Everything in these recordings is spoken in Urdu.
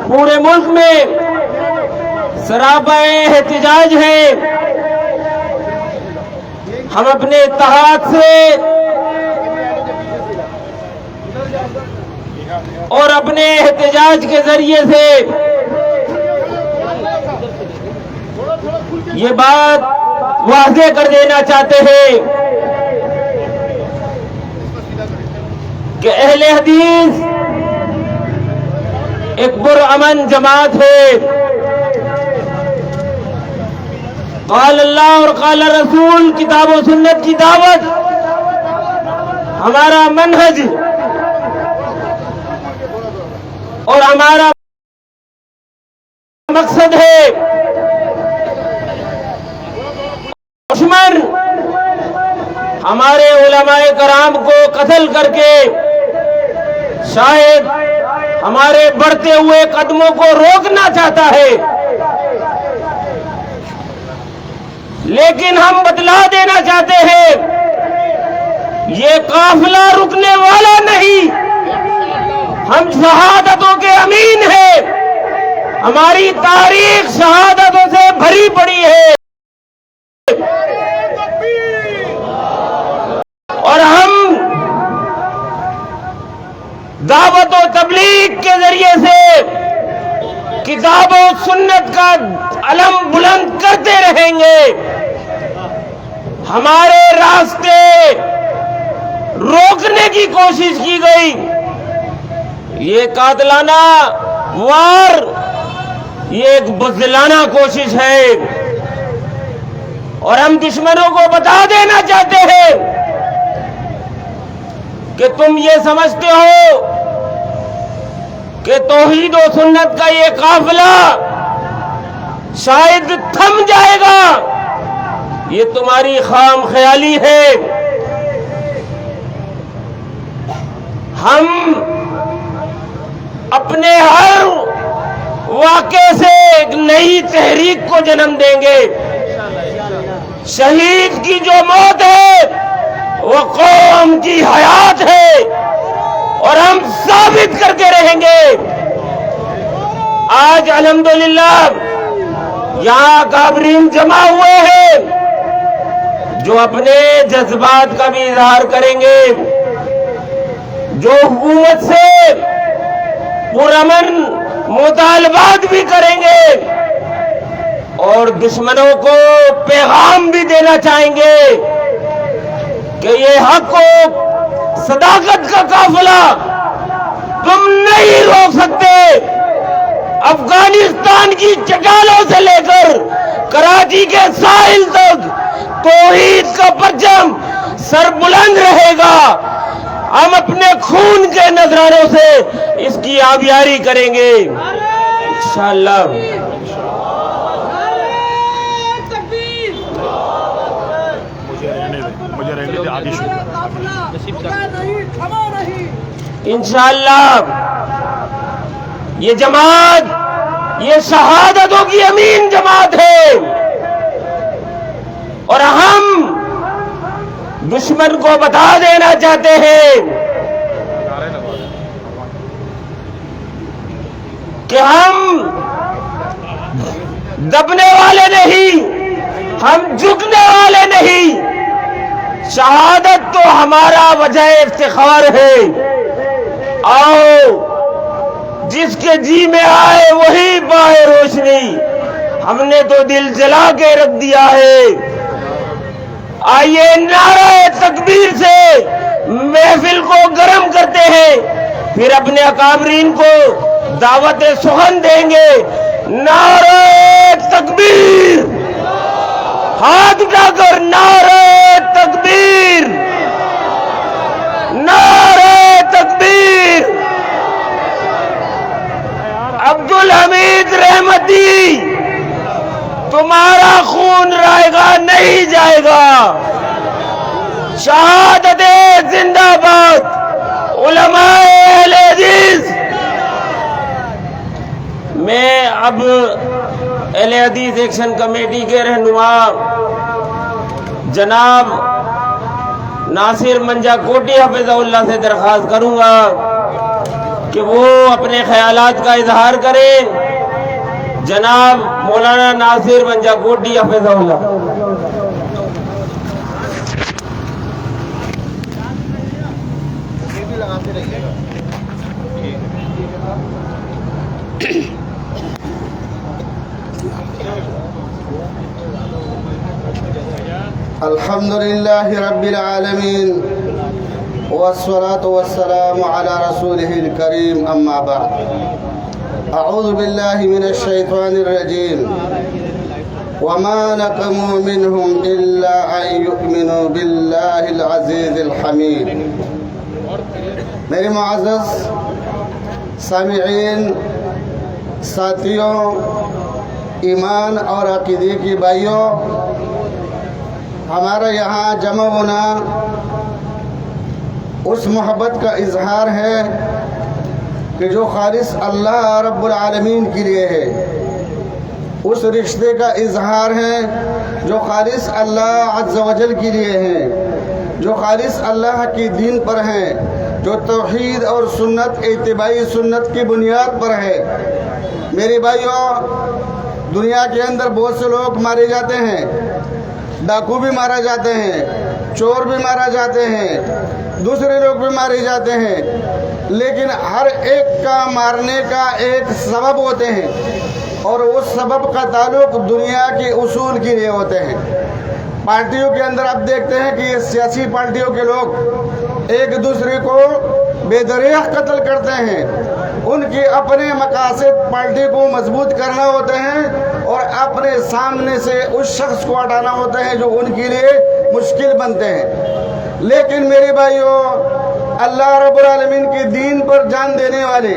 پورے ملک میں سراپا احتجاج ہے۔ ہم اپنے اتحاد سے اور اپنے احتجاج کے ذریعے سے یہ بات واضح کر دینا چاہتے ہیں کہ اہل حدیث ایک پرامن جماعت ہے۔ قال اللہ اور قال رسول، کتاب و سنت کی دعوت ہمارا منہج اور ہمارا مقصد ہے۔ دشمن ہمارے علماء کرام کو قتل کر کے شاید ہمارے بڑھتے ہوئے قدموں کو روکنا چاہتا ہے، لیکن ہم بتلا دینا چاہتے ہیں یہ قافلہ رکنے والا نہیں۔ ہم شہادتوں کے امین ہیں، ہماری تاریخ شہادتوں سے بھری پڑی ہے، اور ہم دعوت و تبلیغ کے ذریعے سے کتاب و سنت کا علم بلند کرتے رہیں گے۔ ہمارے راستے روکنے کی کوشش کی گئی، یہ قاتلانہ وار، یہ ایک بزدلانہ کوشش ہے، اور ہم دشمنوں کو بتا دینا چاہتے ہیں کہ تم یہ سمجھتے ہو کہ توحید و سنت کا یہ قافلہ شاید تھم جائے گا، یہ تمہاری خام خیالی ہے۔ ہم اپنے ہر واقعے سے ایک نئی تحریک کو جنم دیں گے۔ شہید کی جو موت ہے وہ قوم کی حیات ہے، اور ہم ثابت کرتے رہیں گے۔ آج الحمدللہ یہاں اکابرین جمع ہوئے ہیں جو اپنے جذبات کا بھی اظہار کریں گے، جو حکومت سے پرامن مطالبات بھی کریں گے، اور دشمنوں کو پیغام بھی دینا چاہیں گے کہ یہ حق و صداقت کا قافلہ تم نہیں روک سکتے۔ افغانستان کی چٹانوں سے لے کر کراچی کے ساحل تک توحید کا پرچم سر بلند رہے گا۔ ہم اپنے خون کے نذرانوں سے اس کی آبیاری کریں گے انشاءاللہ۔ انشاءاللہ یہ جماعت، یہ شہادتوں کی امین جماعت ہے، اور ہم دشمن کو بتا دینا چاہتے ہیں کہ ہم دبنے والے نہیں، ہم جھکنے والے نہیں۔ شہادت تو ہمارا وجہ افتخار ہے۔ آؤ جس کے جی میں آئے وہی پائے روشنی، ہم نے تو دل جلا کے رکھ دیا ہے۔ آئیے نعرہ تکبیر سے محفل کو گرم کرتے ہیں، پھر اپنے اکابرین کو دعوت سخن دیں گے۔ نعرہ تکبیر، ہاتھ اٹھا کر نعرہ تکبیر، نعرہ تکبیر۔ عبدالحمید رحمتی، تمہارا خون رائے گا نہیں جائے گا۔ شہادت زندہ باد، علماء اہل حدیث۔ میں اب اہل حدیث ایکشن کمیٹی کے رہنما جناب ناصر منجا کوٹی حفظہ اللہ سے درخواست کروں گا کہ وہ اپنے خیالات کا اظہار کریں۔ جناب مولانا ناصر منجا کوٹی حفظہ اللہ۔ الحمد لله رب العالمين والصلاة والسلام على رسوله الكريم أما بعد أعوذ بالله من الشيطان الرجيم وما نقموا منهم إلا أن يؤمنوا بالله العزيز الحميد۔ میرے معزز سامعین، ساتھیوں، ایمان اور عقیدے کی بھائیوں، ہمارا یہاں جمع ہونا اس محبت کا اظہار ہے کہ جو خالص اللہ رب العالمین کے لیے ہے، اس رشتے کا اظہار ہے جو خالص اللہ عز و جل کے لیے ہے، جو خالص اللہ کی دین پر ہے، جو توحید اور سنت، اتباعی سنت کی بنیاد پر ہے۔ میرے بھائیوں، دنیا کے اندر بہت سے لوگ مارے جاتے ہیں، ڈاکو بھی مارا جاتے ہیں، چور بھی مارا جاتے ہیں، دوسرے لوگ بھی مارے جاتے ہیں، لیکن ہر ایک کا مارنے کا ایک سبب ہوتے ہیں، اور اس سبب کا تعلق دنیا کے اصول کے لیے ہوتے ہیں۔ پارٹیوں کے اندر آپ دیکھتے ہیں کہ یہ سیاسی پارٹیوں کے لوگ ایک دوسرے کو بے دریغ قتل کرتے ہیں۔ ان کے اپنے مقاصد پارٹی کو مضبوط کرنا ہوتے ہیں اور اپنے سامنے سے اس شخص کو ہٹانا ہوتا ہے جو ان کے لیے مشکل بنتے ہیں۔ لیکن میرے بھائیوں، اللہ رب العالمین کے دین پر جان دینے والے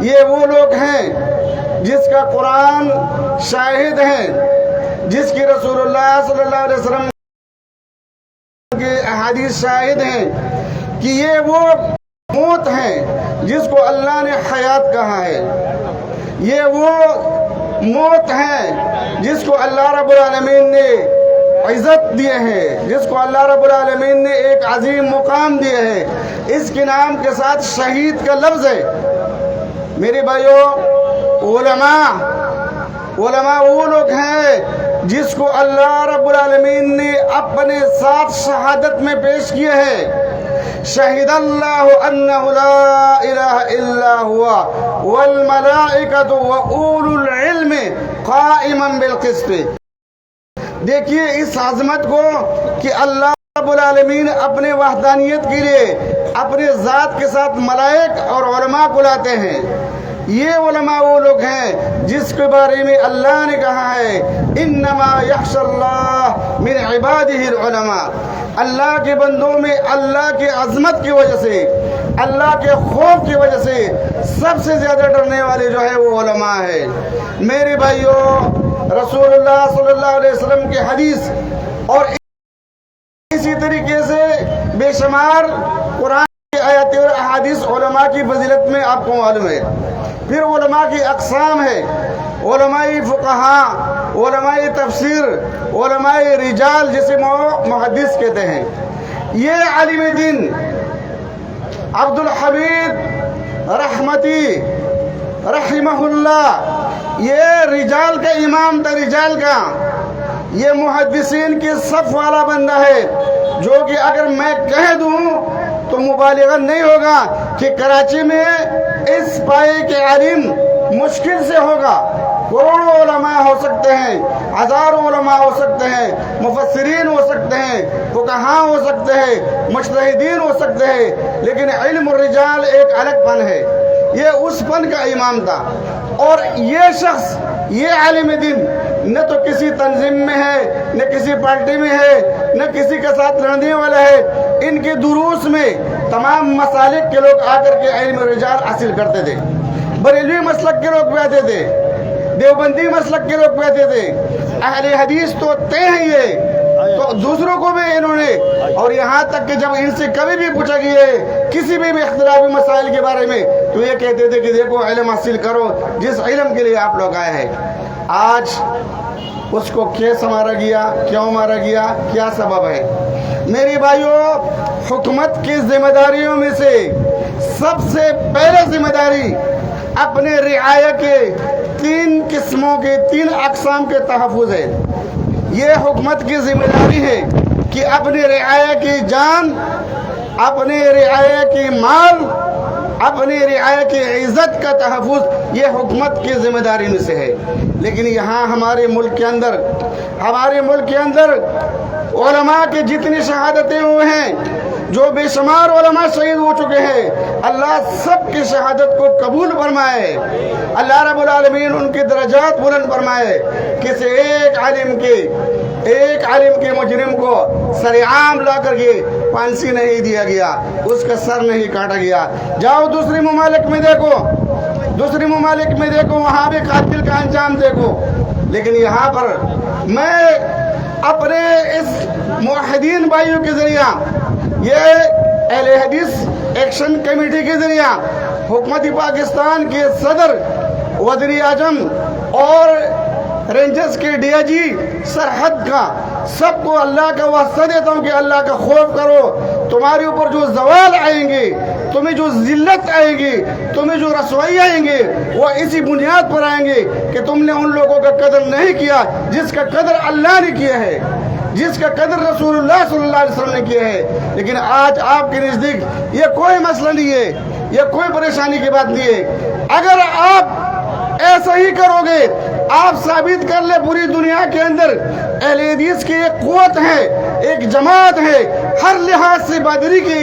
یہ وہ لوگ ہیں جس کا قرآن شاہد ہے، جس کی رسول اللہ صلی اللہ علیہ وسلم کے احادیث شاہد ہیں کہ یہ وہ موت ہیں جس کو اللہ نے حیات کہا ہے، یہ وہ موت ہے جس کو اللہ رب العالمین نے عزت دیے ہیں، جس کو اللہ رب العالمین نے ایک عظیم مقام دیے ہیں۔ اس کے نام کے ساتھ شہید کا لفظ ہے۔ میرے بھائیوں، علماء وہ لوگ ہیں جس کو اللہ رب العالمین نے اپنے ساتھ شہادت میں پیش کیے ہیں۔ شہد اللہ انہ لا الہ الا ہوا والملائکۃ واولو العلم قائما بالقسط۔ دیکھیے اس عظمت کو کہ اللہ رب العالمین اپنے وحدانیت کے لیے اپنے ذات کے ساتھ ملائک اور علماء کو لاتے ہیں۔ یہ علماء وہ لوگ ہیں جس کے بارے میں اللہ نے کہا ہے انما یخشی اللہ من عبادہ العلماء۔ اللہ کے بندوں میں اللہ کی عظمت کی وجہ سے، اللہ کے خوف کی وجہ سے سب سے زیادہ ڈرنے والے جو ہے وہ علماء ہیں۔ میرے بھائیوں، رسول اللہ صلی اللہ علیہ وسلم کی حدیث اور اسی طریقے سے بے شمار قرآن کی آیات اور احادیث علماء کی فضیلت میں آپ کو معلوم ہے۔ پھر علماء کی اقسام ہے، علماء فقہاء، علماء تفسیر، علماء رجال جسے محدث کہتے ہیں۔ یہ عالم دین عبد الحمید رحمتی رحمہ اللہ، یہ رجال کا امام تھا، رجال کا، یہ محدثین کے صف والا بندہ ہے، جو کہ اگر میں کہہ دوں تو مبالغہ نہیں ہوگا کہ کراچی میں اس پائے کے عالم مشکل سے ہوگا۔ کروڑوں علماء ہو سکتے ہیں، ہزاروں علماء ہو سکتے ہیں، مفسرین ہو سکتے ہیں، فقہاء ہو سکتے ہیں، مجتہدین ہو سکتے ہیں، لیکن علم الرجال ایک الگ فن ہے۔ یہ اس فن کا امام تھا، اور یہ شخص، یہ عالم دین نہ تو کسی تنظیم میں ہے، نہ کسی پارٹی میں ہے، نہ کسی کے ساتھ لڑنے والا ہے۔ ان کے دروس میں تمام مسالک کے لوگ آ کر کے علم الرجال حاصل کرتے تھے۔ بریلوی مسلک کے لوگ بھی آتے تھے، دیوبندی مسلک کے لوگ بھی آتے تھے، اہل حدیث تو تے ہیں یہ، تو دوسروں کو بھی انہوں نے، اور یہاں تک کہ جب ان سے کبھی بھی پوچھا گیا ہے کسی بھی اختلافی مسائل کے بارے میں تو یہ کہتے تھے کہ دیکھو علم حاصل کرو جس علم کے لیے آپ لوگ آئے ہیں۔ آج اس کو کیسے مارا گیا، کیوں مارا گیا، کیا سبب ہے؟ میری بھائیوں، حکومت کی ذمہ داریوں میں سے سب سے پہلے ذمہ داری اپنے رعایا کے 3 قسموں کے 3 اقسام کے تحفظ ہے۔ یہ حکومت کی ذمہ داری ہے کہ اپنے رعایا کی جان، اپنے رعایا کی مال، اپنی رعایا کی عزت کا تحفظ یہ حکومت کی ذمہ داری میں سے ہے۔ لیکن یہاں ہمارے ملک کے اندر علماء کی جتنی شہادتیں ہوئے ہیں، جو بے شمار علماء شہید ہو چکے ہیں، اللہ سب کی شہادت کو قبول فرمائے، اللہ رب العالمین ان کی درجات بلند فرمائے۔ کسی ایک عالم کے مجرم کو سرعام لا کر کے پھانسی نہیں دیا گیا، اس کا سر نہیں کاٹا گیا۔ جاؤ دوسری ممالک میں دیکھو، وہاں بھی قاتل کا انجام دیکھو۔ لیکن یہاں پر میں اپنے اس موحدین بھائیوں کے ذریعہ، یہ اہل حدیث ایکشن کمیٹی کے ذریعہ حکومت پاکستان کے صدر، وزیر اعظم اور رینجرز کے ڈی آئی جی سرحد کا سب کو اللہ کا واسطہ دیتا ہوں کہ اللہ کا خوف کرو۔ تمہارے اوپر جو زوال آئیں گے، تمہیں جو ذلت آئے گی، تمہیں جو رسوائی آئیں گے، وہ اسی بنیاد پر آئیں گے کہ تم نے ان لوگوں کا قدر نہیں کیا جس کا قدر اللہ نے کیا ہے، جس کا قدر رسول اللہ صلی اللہ علیہ وسلم نے کیا ہے۔ لیکن آج آپ کے نزدیک یہ کوئی مسئلہ نہیں ہے، یہ کوئی پریشانی کی بات نہیں ہے۔ اگر آپ ایسا ہی کرو گے، آپ ثابت کر لیں پوری دنیا کے اندر اہل حدیث کی ایک قوت ہے، ایک جماعت ہے، ہر لحاظ سے، برادری کے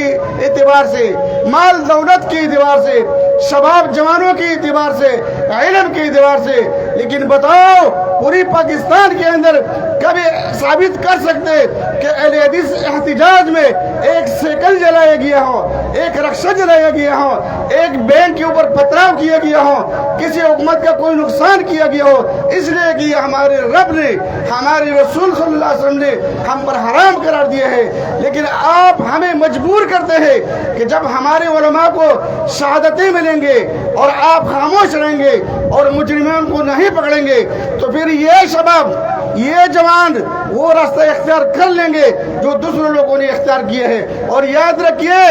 اعتبار سے، مال دولت کے اعتبار سے، شباب جوانوں کے اعتبار سے، علم کے اعتبار سے۔ لیکن بتاؤ پوری پاکستان کے اندر کبھی ثابت کر سکتے کہ اہل حدیث احتجاج میں ایک سیکل جلایا گیا ہو، ایک رکشہ جلایا گیا ہو، ایک بینک کے اوپر پتھراؤ کیا گیا ہو، کسی حکومت کا کوئی نقصان کیا گیا ہو، اس لیے کہ ہمارے رب نے، ہمارے رسول صلی اللہ علیہ وسلم نے ہم پر حرام قرار دیا ہے۔ لیکن آپ ہمیں مجبور کرتے ہیں کہ جب ہمارے علماء کو شہادتیں ملیں گے اور آپ خاموش رہیں گے اور مجرمین کو نہیں پکڑیں گے، تو پھر یہ شباب، یہ جوان وہ راستہ اختیار کر لیں گے جو دوسرے لوگوں نے اختیار کیا ہے۔ اور یاد رکھیے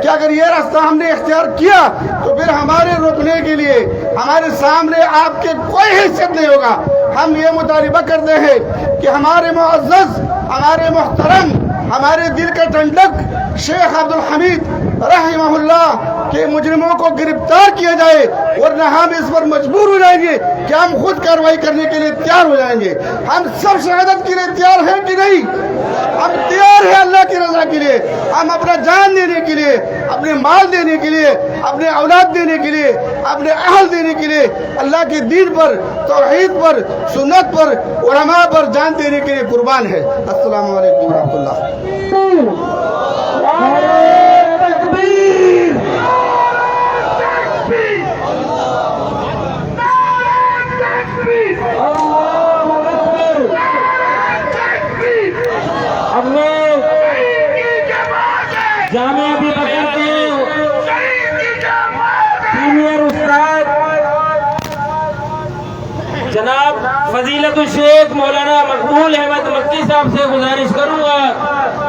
کہ اگر یہ راستہ ہم نے اختیار کیا تو پھر ہمارے روکنے کے لیے ہمارے سامنے آپ کے کوئی حیثیت نہیں ہوگا۔ ہم یہ مطالبہ کرتے ہیں کہ ہمارے معزز، ہمارے محترم، ہمارے دل کا ٹھنڈک شیخ عبدالحمید رحمہ اللہ کے مجرموں کو گرفتار کیا جائے، ورنہ ہم اس پر مجبور ہو جائیں گے کہ ہم خود کارروائی کرنے کے لیے تیار ہو جائیں گے۔ ہم سب شہادت کے لیے تیار ہیں کہ نہیں؟ ہم تیار ہیں اللہ کی رضا کے لیے، ہم اپنا جان دینے کے لیے، اپنے مال دینے کے لیے، اپنے اولاد دینے کے لیے، اپنے اہل دینے کے لیے، اللہ کے دین پر، توحید پر، سنت پر، علماء پر جان دینے کے لیے قربان ہے۔ السلام علیکم ورحمۃ اللہ۔ جامعہ ابھی بکر کے سینئر استاد جناب فضیلت الشیخ مولانا مقبول احمد مکی صاحب سے گزارش کروں گا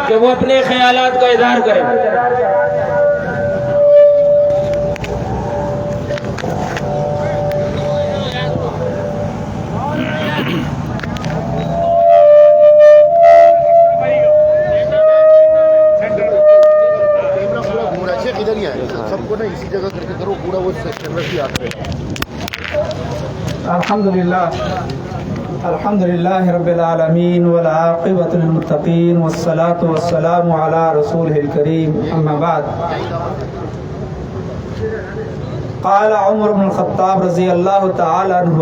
کہ وہ اپنے خیالات کا اظہار کریں۔ الحمد لله رب العالمين والعاقبة للمتقين والصلاة والسلام على رسوله الكريم أما بعد قال عمر بن الخطاب رضي الله تعالى عنه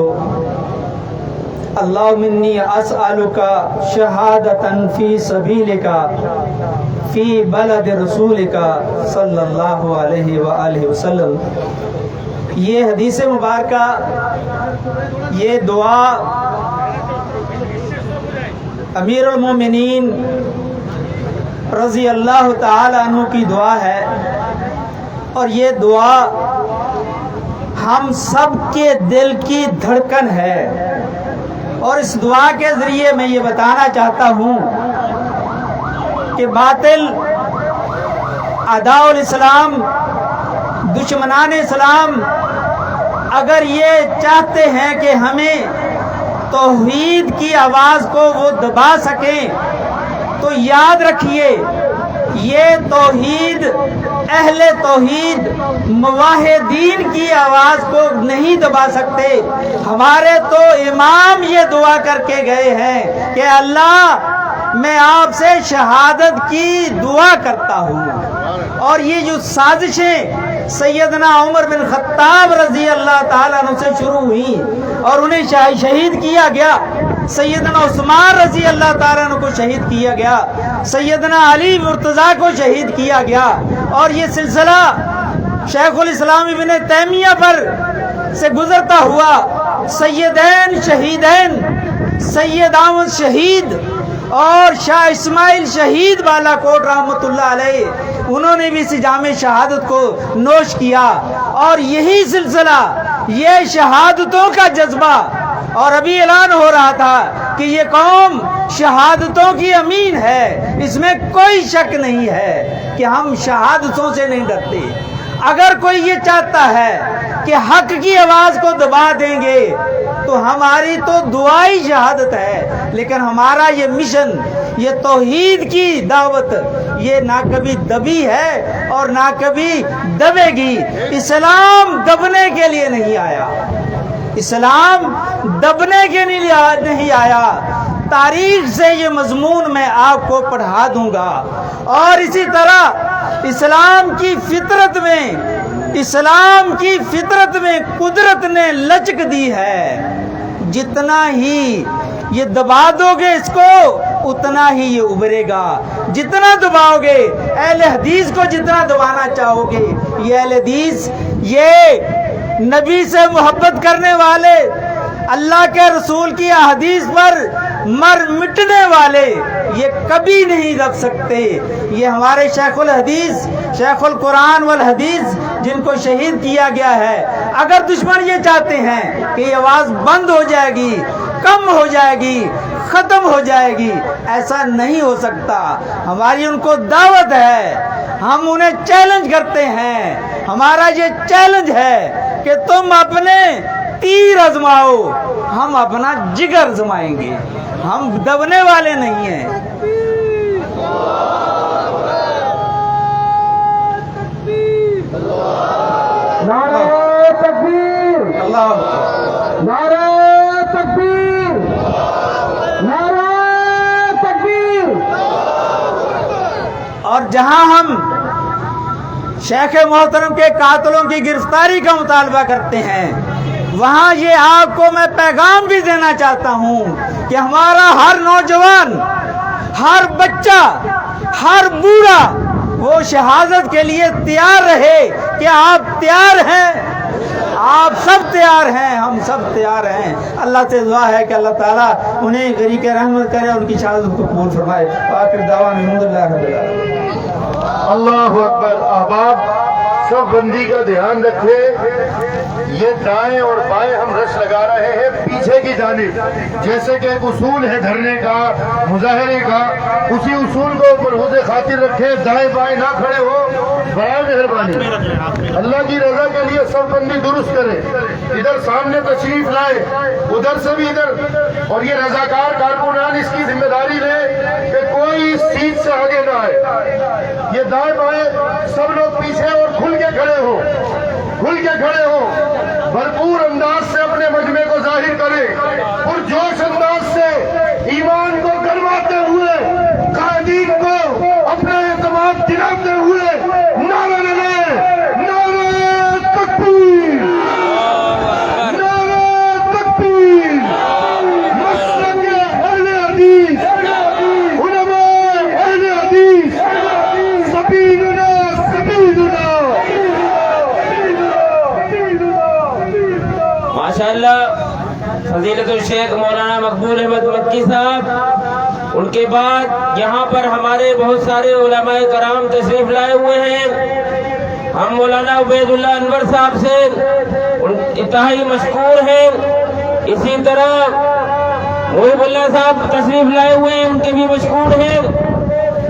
اللهم إني أسألك شهادة في سبيلك في بلد رسولك صلى الله عليه وآله وسلم۔ یہ حدیث مبارکہ، یہ دعا امیر المومنین رضی اللہ تعالی عنہ کی دعا ہے، اور یہ دعا ہم سب کے دل کی دھڑکن ہے۔ اور اس دعا کے ذریعے میں یہ بتانا چاہتا ہوں کہ باطل اعداء الاسلام دشمنان اسلام اگر یہ چاہتے ہیں کہ ہمیں توحید کی آواز کو وہ دبا سکیں تو یاد رکھیے یہ توحید اہل توحید موحدین کی آواز کو نہیں دبا سکتے. ہمارے تو امام یہ دعا کر کے گئے ہیں کہ اللہ میں آپ سے شہادت کی دعا کرتا ہوں. اور یہ جو سازشیں سیدنا عمر بن خطاب رضی اللہ تعالیٰ عنہ سے شروع ہوئی اور انہیں شہید کیا گیا, سیدنا عثمان رضی اللہ تعالیٰ عنہ کو شہید کیا گیا, سیدنا علی مرتضیٰ کو شہید کیا گیا, اور یہ سلسلہ شیخ الاسلام ابن تیمیہ پر سے گزرتا ہوا سیدین شہیدین سید احمد شہید اور شاہ اسماعیل شہید بالا کوٹ رحمۃ اللہ علیہ, انہوں نے بھی اس جامع شہادت کو نوش کیا. اور یہی سلسلہ یہ شہادتوں کا جذبہ, اور ابھی اعلان ہو رہا تھا کہ یہ قوم شہادتوں کی امین ہے, اس میں کوئی شک نہیں ہے کہ ہم شہادتوں سے نہیں ڈرتے. اگر کوئی یہ چاہتا ہے کہ حق کی آواز کو دبا دیں گے تو ہماری تو دعائی شہادت ہے, لیکن ہمارا یہ مشن, یہ توحید کی دعوت, یہ نہ کبھی دبی ہے اور نہ کبھی دبے گی. اسلام دبنے کے لیے نہیں آیا, اسلام دبنے کے لیے نہیں آیا. تاریخ سے یہ مضمون میں آپ کو پڑھا دوں گا. اور اسی طرح اسلام کی فطرت میں قدرت نے لچک دی ہے. جتنا ہی یہ دبا دو گے اس کو اتنا ہی یہ ابھرے گا. جتنا دباؤ گے, اہل حدیث کو جتنا دبانا چاہو گے, یہ اہل حدیث, یہ نبی سے محبت کرنے والے, اللہ کے رسول کی احادیث پر مر مٹنے والے, یہ کبھی نہیں دب سکتے. یہ ہمارے شیخ الحدیث, شیخ القرآن والحدیث جن کو شہید کیا گیا ہے, اگر دشمن یہ چاہتے ہیں کہ یہ آواز بند ہو جائے گی, کم ہو جائے گی, ختم ہو جائے گی, ایسا نہیں ہو سکتا. ہماری ان کو دعوت ہے, ہم انہیں چیلنج کرتے ہیں. ہمارا یہ چیلنج ہے کہ تم اپنے تیر آزماؤ, ہم اپنا جگر آزمائیں گے, ہم دبنے والے نہیں ہیں. نعرہ تکبیر, نعرہ تکبیر, نعرہ تکبیر. اور جہاں ہم شیخ محترم کے قاتلوں کی گرفتاری کا مطالبہ کرتے ہیں, وہاں یہ آپ کو میں پیغام بھی دینا چاہتا ہوں کہ ہمارا ہر نوجوان, ہر بچہ, ہر بوڑھا وہ شہادت کے لیے تیار رہے. کہ آپ تیار ہیں؟ آپ سب تیار ہیں, ہم سب تیار ہیں. اللہ سے دعا ہے کہ اللہ تعالیٰ انہیں غریق رحمت کرے, ان کی شہادت کو قبول فرمائے. آخر دعوانا الحمدللہ رب العالمین. اللہ اکبر. احباب سب بندی کا دھیان رکھے, یہ دائیں اور بائیں ہم رش لگا رہے ہیں پیچھے کی جانب, جیسے کہ ایک اصول ہے دھرنے کا, مظاہرے کا, اسی اصول کو ملحوظ خاطر رکھے. دائیں بائیں نہ کھڑے ہو, برائے مہربانی. اللہ کی رضا کے لیے سب بندی درست کرے. ادھر سامنے تشریف لائے, ادھر سے بھی ادھر. اور یہ رضاکار کارکنان اس کی ذمہ داری لے کہ کوئی اس سیٹ سے آگے نہ آئے. یہ دائیں بائیں سب لوگ پیچھے اور کھل کے کھڑے ہو, کھل کے کھڑے ہو. بھرپور انداز سے اپنے مجمع کو ظاہر کرے, اور جوش انداز سے ایمان کو گرماتے ہوئے, قائدین کو اپنے اعتماد دلاتے ہوئے نعرہ لگائے, نعرہ تکبیر, نعرہ تکبیر. مسلک اہل حدیث, علماء اہل حدیث, سبیلنا سبیلنا. ماشاءاللہ فضیلت الشیخ مولانا مقبول احمد مکی صاحب, ان کے بعد یہاں پر ہمارے بہت سارے علماء کرام تشریف لائے ہوئے ہیں. ہم مولانا عبید اللہ انور صاحب سے انتہائی مشکور ہیں. اسی طرح محب اللہ صاحب تشریف لائے ہوئے ہیں, ان کے بھی مشکور ہیں.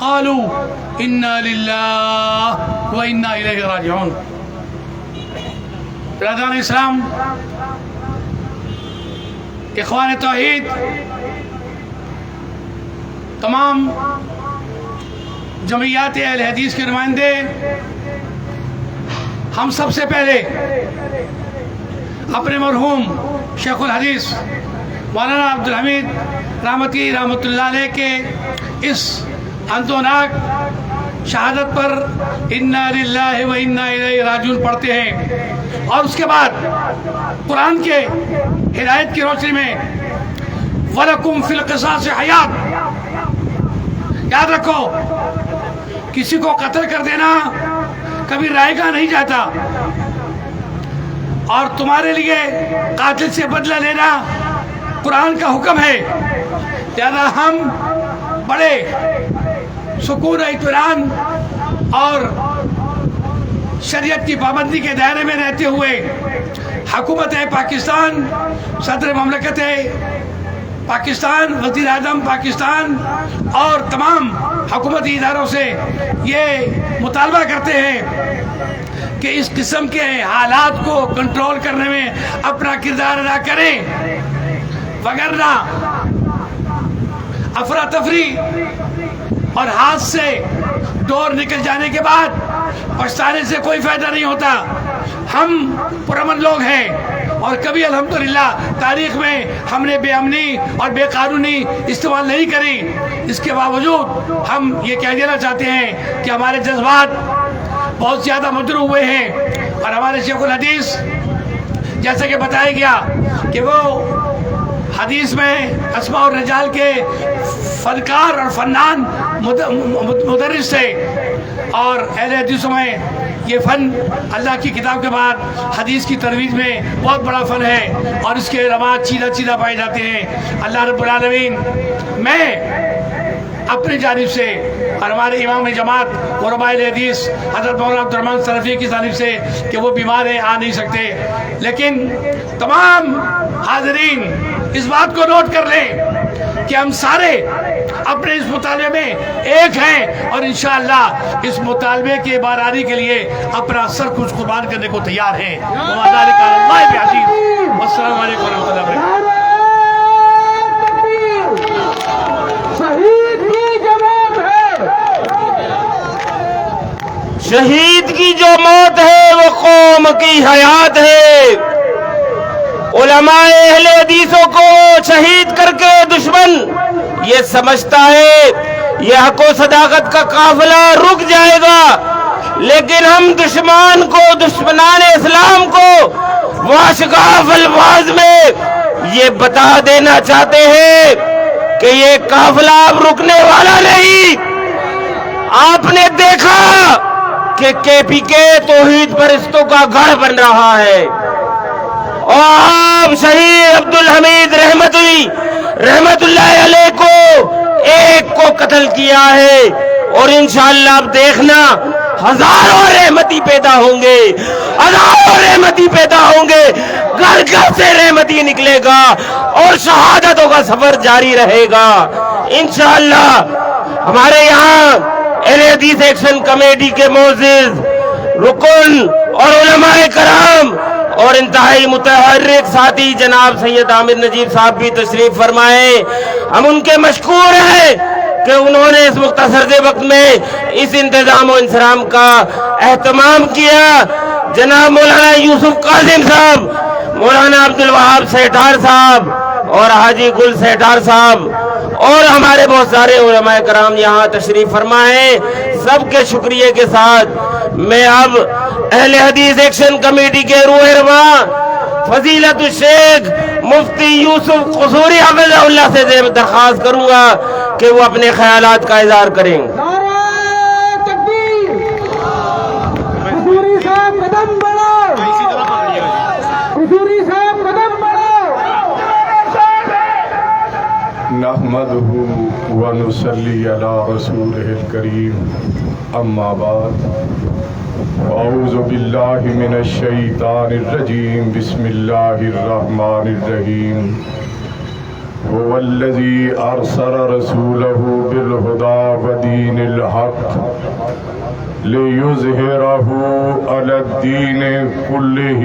قالوا انا للہ و انا الیہ راجعون۔ برادران اسلام، اخوان توحید، تمام جمعیات اہل حدیث کے نمائندے، ہم سب سے پہلے اپنے مرحوم شیخ الحدیث مولانا عبدالحمید رحمتی رحمۃ اللہ علیہ کے اس اندوناک شہادت پر انا للہ و انا الیہ راجعون پڑھتے ہیں، اور اس کے بعد قرآن کے ہدایت کی روشنی میں وَلَكُمْ فِي الْقِصَاصِ حَیَاتٌ، یاد رکھو کسی کو قتل کر دینا کبھی رائے گا نہیں جاتا، اور تمہارے لیے قاتل سے بدلہ لینا قرآن کا حکم ہے۔ لہذا ہم بڑے سکون اطمینان اور شریعت کی پابندی کے دائرے میں رہتے ہوئے حکومت پاکستان، صدر مملکت پاکستان، وزیر اعظم پاکستان اور تمام حکومتی اداروں سے یہ مطالبہ کرتے ہیں کہ اس قسم کے حالات کو کنٹرول کرنے میں اپنا کردار ادا کریں، وگرنہ افراتفری اور ہاتھ سے ڈور نکل جانے کے بعد پچھتانے سے کوئی فائدہ نہیں ہوتا۔ ہم پرامن لوگ ہیں، اور کبھی الحمدللہ تاریخ میں ہم نے بے امنی اور بے قانونی استعمال نہیں کری۔ اس کے باوجود ہم یہ کہہ دینا چاہتے ہیں کہ ہمارے جذبات بہت زیادہ مجروح ہوئے ہیں، اور ہمارے شیخ الحدیث جیسا کہ بتایا گیا کہ وہ حدیث میں اسماء الرجال کے فنکار اور فنان مدرس تھے، اور اہل حدیثوں میں یہ فن اللہ کی کتاب کے بعد حدیث کی ترویج میں بہت بڑا فن ہے، اور اس کے علامات چیدہ پائے جاتے ہیں۔ اللہ رب العالمین، میں اپنی جانب سے اور ہمارے امام جماعت علماء حدیث حضرت مولانا عبدالرحمن سلفی کی جانب سے کہ وہ بیمار ہیں، آ نہیں سکتے، لیکن تمام حاضرین اس بات کو نوٹ کر لیں کہ ہم سارے اپنے اس مطالبے میں ایک ہیں، اور انشاءاللہ اس مطالبے کے بارانی کے لیے اپنا سر کچھ قربان کرنے کو تیار ہیں۔ السلام علیکم ورحمۃ اللہ وبرکاتہ۔ شہید کی جو موت ہے وہ قوم کی حیات ہے۔ علماء اہل حدیثوں کو شہید کر کے دشمن یہ سمجھتا ہے یہ حق و صداقت کا قافلہ رک جائے گا، لیکن ہم دشمن کو، دشمنان اسلام کو واشگاف الفاظ میں یہ بتا دینا چاہتے ہیں کہ یہ قافلہ اب رکنے والا نہیں۔ آپ نے دیکھا کہ کے پی کے توحید پرستوں کا گڑھ بن رہا ہے، اور آپ شہید عبدالحمید رحمت اللہ علیہ کو ایک کو قتل کیا ہے، اور انشاءاللہ اب دیکھنا ہزاروں رحمتی پیدا ہوں گے، ہزاروں رحمتی پیدا ہوں گے، گھر گھر سے رحمتی نکلے گا، اور شہادتوں کا سفر جاری رہے گا انشاءاللہ۔ ہمارے یہاں اہل حدیث ایکشن کمیٹی کے معزز رکن اور علماء کرام اور انتہائی متحرک ساتھی جناب سید عامر نجیب صاحب بھی تشریف فرمائے۔ ہم ان کے مشکور ہیں کہ انہوں نے اس مختصر سے وقت میں اس انتظام و انصرام کا اہتمام کیا۔ جناب مولانا یوسف قاسم صاحب، مولانا عبدالوہاب سیٹھار صاحب اور حاجی گل سیٹھار صاحب اور ہمارے بہت سارے علماء کرام یہاں تشریف فرمائے۔ سب کے شکریہ کے ساتھ میں اب اہل حدیث ایکشن کمیٹی کے رہنما فضیلت الشیخ مفتی یوسف قصوری حفظہ اللہ سے درخواست کروں گا کہ وہ اپنے خیالات کا اظہار کریں۔ نحمده ونصلي على رسوله الكريم اما بعد اعوذ بالله من الشيطان الرجيم بسم الله الرحمن الرحيم هو الذي أرسل رسوله بالهدى ودين الحق ليظهره على الدين كله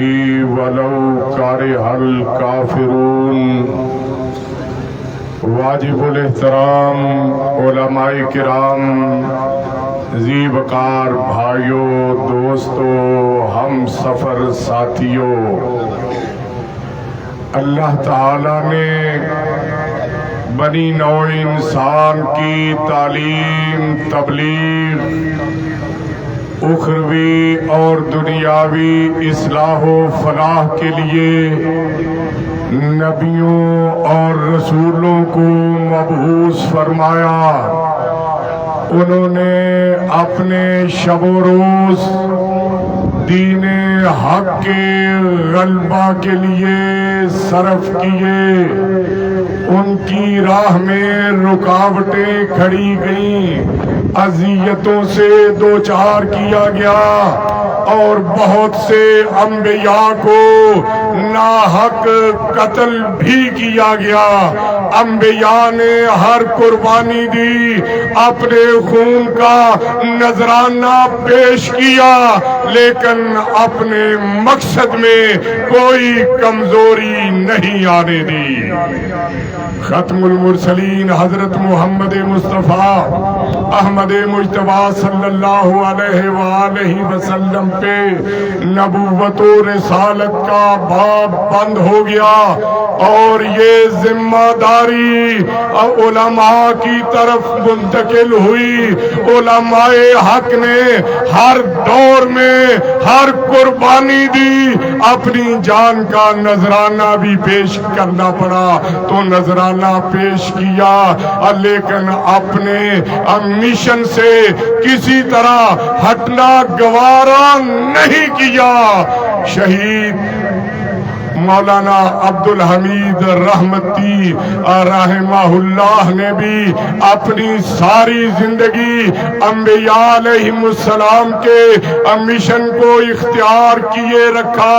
ولو كره الكافرون. واجب الاحترام علماء کرام، ذی وقار بھائیوں، دوستوں، ہم سفر ساتھیوں، اللہ تعالیٰ نے بنی نوع انسان کی تعلیم، تبلیغ، اخروی اور دنیاوی اصلاح و فلاح کے لیے نبیوں اور رسولوں کو مبعوث فرمایا. انہوں نے اپنے شب و روز دین حق کے غلبہ کے لیے صرف کیے. ان کی راہ میں رکاوٹیں کھڑی گئیں، اذیتوں سے دوچار کیا گیا اور بہت سے انبیاء کو ناحق قتل بھی کیا گیا. انبیاء نے ہر قربانی دی، اپنے خون کا نذرانہ پیش کیا، لیکن اپنے مقصد میں کوئی کمزوری نہیں آنے دی. ختم المرسلین حضرت محمد مصطفیٰ احمد مجتبیٰ صلی اللہ علیہ وآلہ وسلم پہ نبوت و رسالت کا باب بند ہو گیا اور یہ ذمہ داری علماء کی طرف منتقل ہوئی. علماء حق نے ہر دور میں ہر قربانی دی، اپنی جان کا نذرانہ بھی پیش کرنا پڑا تو نذرانہ پیش کیا، لیکن اپنے مشن سے کسی طرح ہٹنا گوارا نہیں کیا. شہید مولانا عبدالحمید رحمتی رحمہ اللہ نے بھی اپنی ساری زندگی انبیاء علیہ السلام کے مشن کو اختیار کیے رکھا.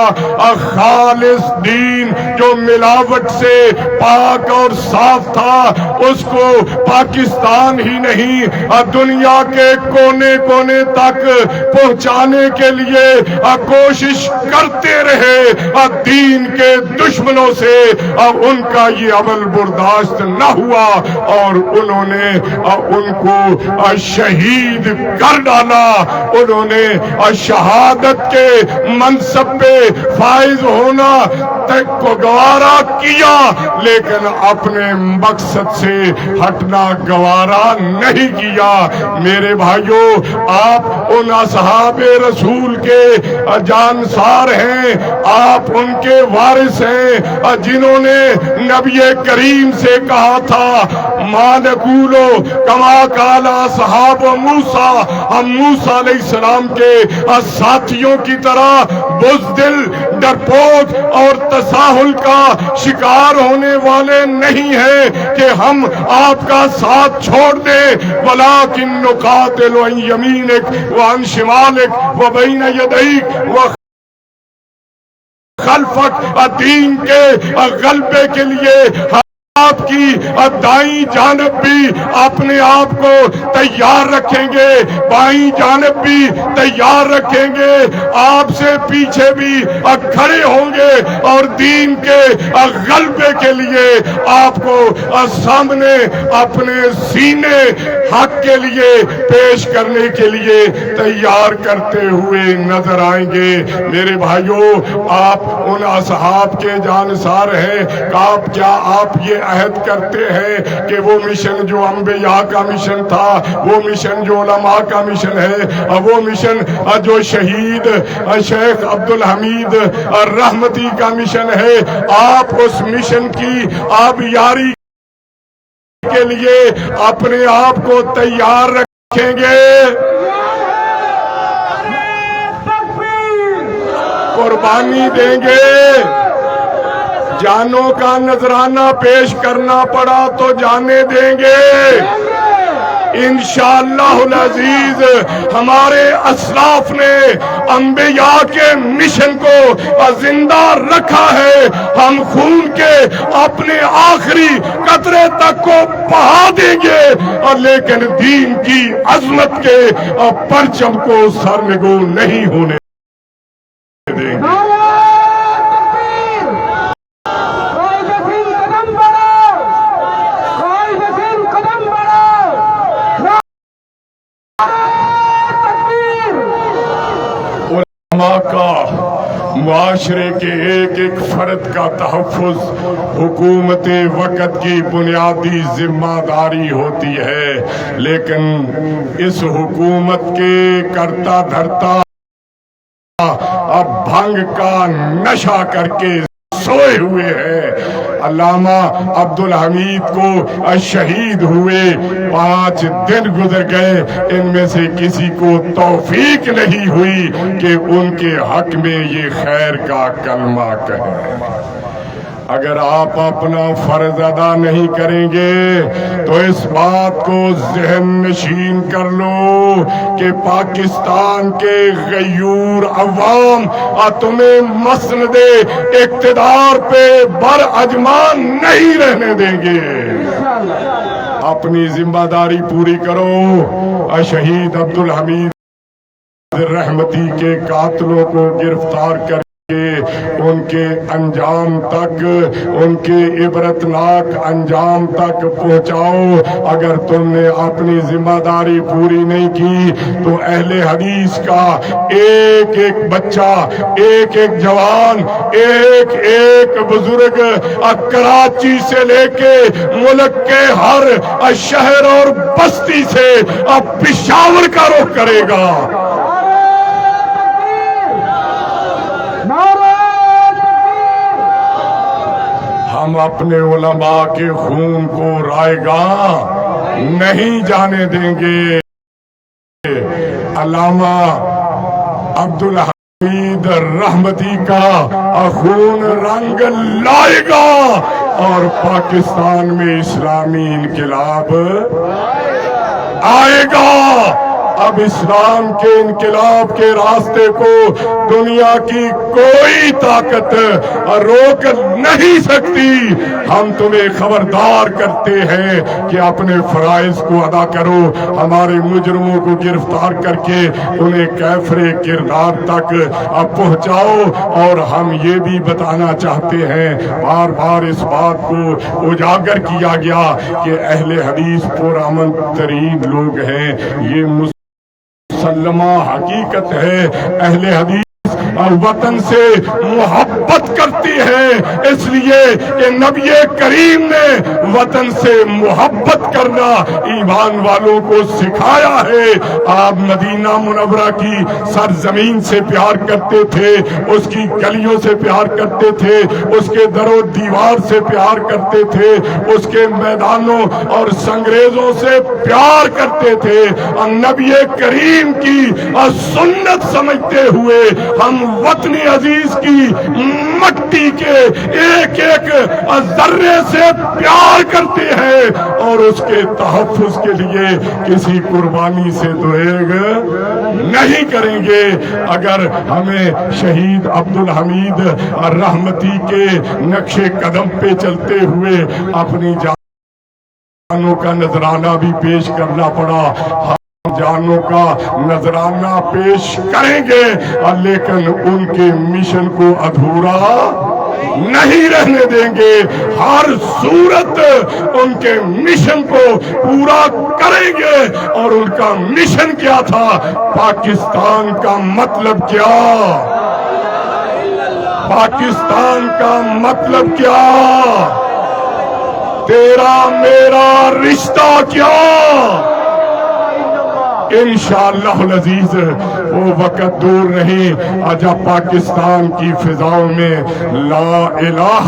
خالص دین جو ملاوٹ سے پاک اور صاف تھا، اس کو پاکستان ہی نہیں دنیا کے کونے کونے تک پہنچانے کے لیے کوشش کرتے رہے. دین کے دشمنوں سے ان کا یہ عمل برداشت نہ ہوا اور انہوں نے ان کو شہید کر ڈالا. انہوں نے شہادت کے منصب پہ فائز ہونا تک کو گوارا کیا، لیکن اپنے مقصد سے ہٹنا گوارا نہیں کیا. میرے بھائیوں، آپ ان اصحاب رسول کے جانسار ہیں، آپ ان کے وارث ہیں جنہوں نے نبی کریم سے کہا تھا ما نقولو کما قال اصحاب موسیٰ. ہم موسیٰ علیہ السلام کے ساتھیوں کی طرح بزدل، ڈرپوک اور تساہل کا شکار ہونے والے نہیں ہیں کہ ہم آپ کا ساتھ چھوڑ دیں. ولکن نقاتل عن یمینک وعن شمالک وبین یدیک و خلفک. دین کے غلبے کے لیے آپ کی دائیں جانب بھی اپنے آپ کو تیار رکھیں گے، بائیں جانب بھی تیار رکھیں گے، آپ سے پیچھے بھی کھڑے ہوں گے اور دین کے غلبے کے لیے آپ کو سامنے اپنے سینے حق کے لیے پیش کرنے کے لیے تیار کرتے ہوئے نظر آئیں گے. میرے بھائیوں، آپ ان اصحاب کے جانسار ہیں. کیا آپ یہ عہد کرتے ہیں کہ وہ مشن جو انبیاء کا مشن تھا، وہ مشن جو علماء کا مشن ہے، وہ مشن جو شہید شیخ عبدالحمید رحمتی کا مشن ہے، آپ اس مشن کی آبیاری کے لیے اپنے آپ کو تیار رکھیں گے؟ قربانی دیں گے؟ جانوں کا نذرانہ پیش کرنا پڑا تو جانے دیں گے؟ انشاءاللہ العزیز ہمارے اسلاف نے انبیاء کے مشن کو زندہ رکھا ہے. ہم خون کے اپنے آخری قطرے تک کو بہا دیں گے اور لیکن دین کی عظمت کے پرچم کو سرنگوں نہیں ہونے دیں گے. علماء کا معاشرے کے ایک ایک فرد کا تحفظ حکومت وقت کی بنیادی ذمہ داری ہوتی ہے، لیکن اس حکومت کے کرتا دھرتا اب بھنگ کا نشہ کر کے سوئے ہوئے ہیں. علامہ عبدالحمید کو شہید ہوئے 5 دن گزر گئے، ان میں سے کسی کو توفیق نہیں ہوئی کہ ان کے حق میں یہ خیر کا کلمہ کہیں. اگر آپ اپنا فرض ادا نہیں کریں گے تو اس بات کو ذہن نشین کر لو کہ پاکستان کے غیور عوام تمہیں مسند اقتدار پہ براجمان نہیں رہنے دیں گے. اپنی ذمہ داری پوری کرو. شہید عبدالحمید رحمتی کے قاتلوں کو گرفتار کر ان کے انجام تک، ان کے عبرتناک انجام تک پہنچاؤ. اگر تم نے اپنی ذمہ داری پوری نہیں کی تو اہل حدیث کا ایک ایک بچہ، ایک ایک جوان، ایک ایک بزرگ کراچی سے لے کے ملک کے ہر شہر اور بستی سے پشاور کا رخ کرے گا. ہم اپنے علماء کے خون کو رائیگاں نہیں جانے دیں گے. علامہ عبدالحمید رحمتی کا خون رنگ لائے گا اور پاکستان میں اسلامی انقلاب آئے گا. اب اسلام کے انقلاب کے راستے کو دنیا کی کوئی طاقت روک نہیں سکتی. ہم تمہیں خبردار کرتے ہیں کہ اپنے فرائض کو ادا کرو. ہمارے مجرموں کو گرفتار کر کے انہیں کیفر کردار تک پہنچاؤ. اور ہم یہ بھی بتانا چاہتے ہیں، بار بار اس بات کو اجاگر کیا گیا کہ اہل حدیث پرامن ترین لوگ ہیں. یہ مسلمہ حقیقت ہے. اہل حدیث وطن سے محبت کرتی ہے، اس لیے کہ نبی کریم نے وطن سے محبت کرنا ایمان والوں کو سکھایا ہے. آپ مدینہ منورہ کی سرزمین سے پیار کرتے تھے، اس کی گلیوں سے پیار کرتے تھے، اس کے در و دیوار سے پیار کرتے تھے، اس کے میدانوں اور سنگریزوں سے پیار کرتے تھے. نبی کریم کی سنت سمجھتے ہوئے ہم وطن عزیز کی مٹی کے ایک ایک ذرے سے پیار کرتے ہیں اور اس کے تحفظ کے لیے کسی قربانی سے دوئیگ نہیں کریں گے. اگر ہمیں شہید عبدالحمید رحمتی کے نقش قدم پہ چلتے ہوئے اپنی جانوں کا نذرانہ بھی پیش کرنا پڑا، جانوں کا نذرانہ پیش کریں گے، لیکن ان کے مشن کو ادھورا نہیں رہنے دیں گے. ہر صورت ان کے مشن کو پورا کریں گے. اور ان کا مشن کیا تھا؟ پاکستان کا مطلب کیا؟ پاکستان کا مطلب کیا؟ تیرا میرا رشتہ کیا؟ انشاءاللہ العزیز وہ وقت دور نہیں جب پاکستان کی فضاؤں میں لا الہ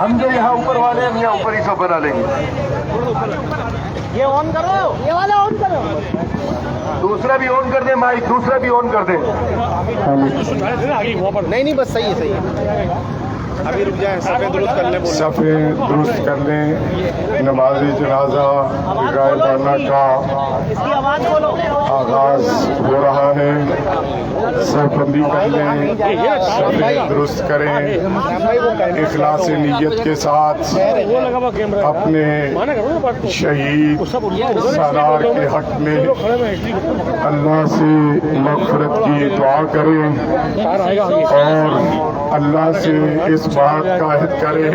ہم جو یہاں اوپر والے ہم یہاں اوپر ہی سب بنا لیں گے. یہ آن کرو, یہ والا آن کرو. دوسرا بھی آن کر دیں مائک, دوسرا بھی آن کر دیں. نہیں بس صحیح ہے. ابھی رک جائیں, صفیں درست کر لیں. صفیں درست کر لیں. نماز جنازہ گائے پڑھنا کا آغاز ہو رہا ہے. صف بندی کر لیں, صفیں درست کریں. اخلاص نیت کے ساتھ اپنے شہید سالار کے حق میں اللہ سے مغفرت کی دعا کریں اور اللہ سے اس بات کا عہد کریں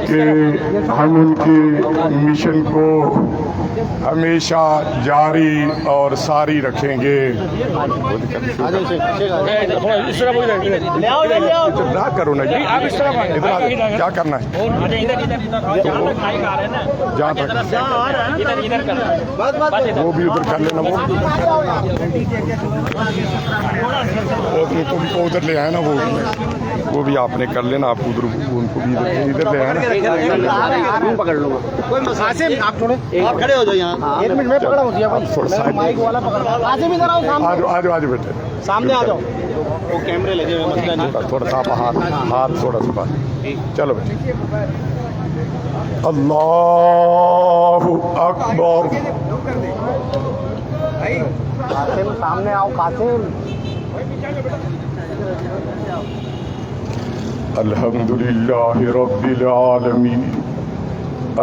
کہ ہم ان کے مشن کو ہمیشہ جاری اور ساری رکھیں گے. نہ کرو نا جی, کیا کرنا ہے جہاں تک وہ بھی ادھر کر لینا. وہ ادھر لے آئے نا, وہ بھی آپ نے کر لینا. آپ ادھر ان کو بھی ادھر لے آئے نا. پکڑ لوں گا. آپ تھوڑے آپ کھڑے ہو جاؤ یہاں. 1 منٹ میں پکڑا ہوں. مائک والا پکڑ. آ جاؤ بیٹے, سامنے آ جاؤ. وہ کیمرے لگے ہوئے مسئلہ نہیں. تھوڑا سا ہاتھ تھوڑا سا. چلو بیٹے. اللہ اکبر. سامنے آؤ قاسم. الحمد للہ رب العالمین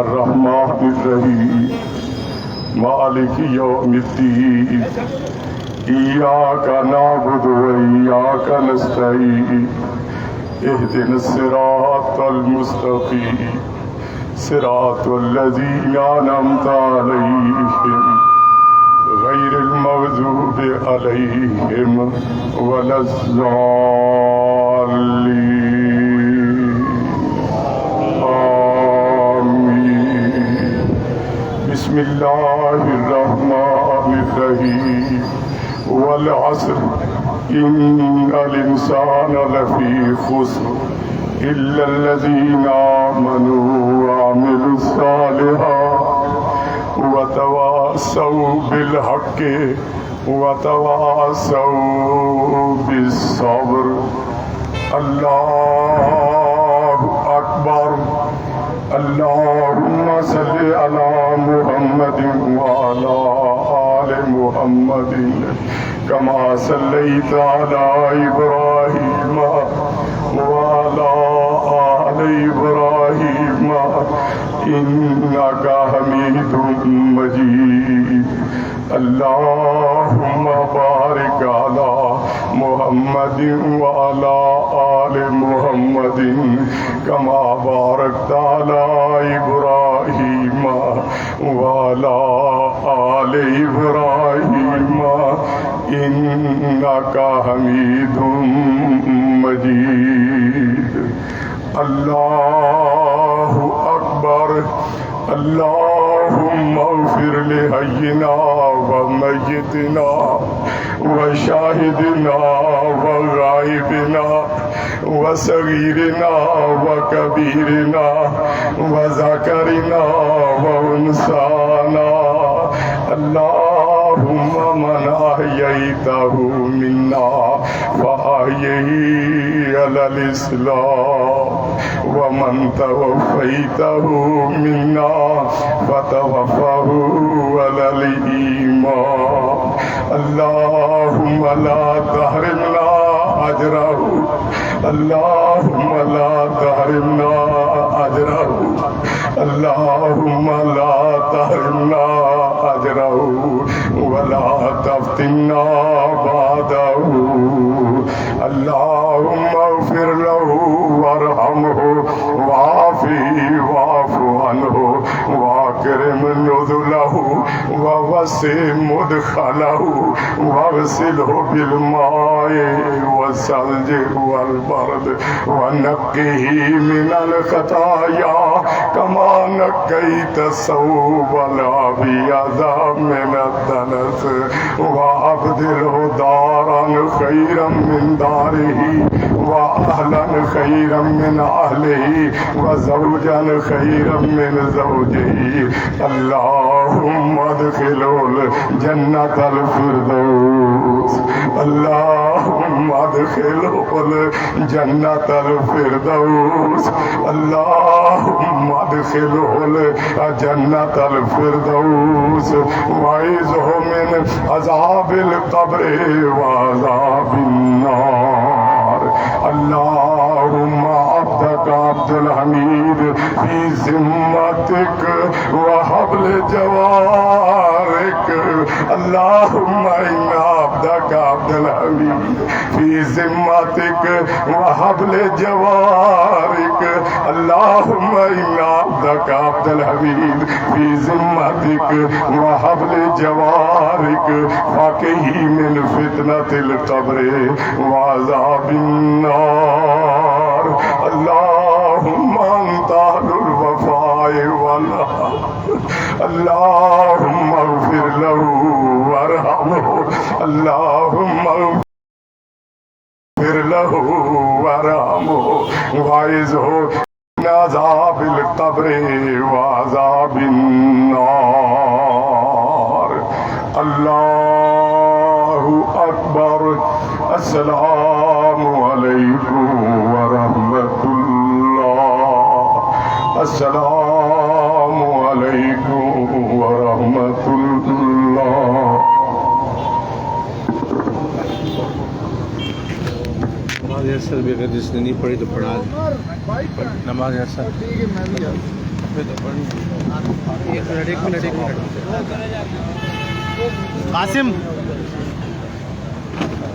الرحمن الرحیم مالک یوم الدین ایاک نعبد و ایاک نستعین اہدنا الصراط المستقیم صراط الذین انعمت علیہم غیر المغضوب علیہم ولا الضالین آمین. بسم اللہ الرحمن الرحیم. والعصر ان الانسان لفی خسر الا الذین آمنوا وعملوا الصالحات وتواصوا بالحق وتواصوا بالصبر. اللہ اکبر. اللہم صل علی محمد وعلی آل محمد کما صلیت علی ابراہیم وعلی آل ابراہیم انک حمید مجید. اللہم بارک علی محمد وعلی آل محمد کما بارکت علی ابراہیم وعلی آل ابراہیم انک حمید مجید. اللہ اکبر. اللہم اغفر لحینا ومیتنا وشاہدنا وغائبنا وصغیرنا وکبیرنا وذکرنا وانثانا. اللہم من احییتہ منا فاحیہ علی الاسلام ومن توفیتہ منا فتوفہ علی الایمان. اللہم لا تحرمنا اجرہ. اللہم لا تحرمنا اجرہ. اللہم لا تحرمنا اجرہ ولا تفتنا بعدہ. اللہم اغفر له وارحمه وعافه واعف عنه واکرم نزله ووسع مدخله واغسله بالماء والثلج والبرد ونقه من الخطايا كما نقيت الثوب الأبيض من الدنس وأبدله دارا خيرا من داره وأهلا خيرا من أهله وزوجا خيرا من زوجه اللهم ادخله الجنة الفردوس اللهم ادخله الجنة الفردوس اللهم ادخله الجنة الفردوس وعيذه من عذاب القبر وعذاب النار اللهم عبدك عبد الحميد في ذمتك وحبل جوارك اللهم إن عبدك عبد الحميد في ذمتك وحبل جوارك اللهم إن عبدك عبد الحميد في ذمتك وحبل جوارك فقه من فتنة القبر وعذاب النار اللهم أنت أهل الوفاء والعهد اللهم اغفر له وارحمه اللهم اغفر له وارحمه وعزه من عذاب القبر وعذاب النار الله أكبر السلام عليكم ورحمة الله السلام عليكم ورحمة الله نماز اثر بھی اگر جس نے نہیں پڑھی تو پڑھا دیں نماز اثر ایک منٹ قاسم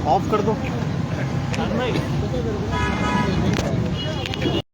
آف کر دو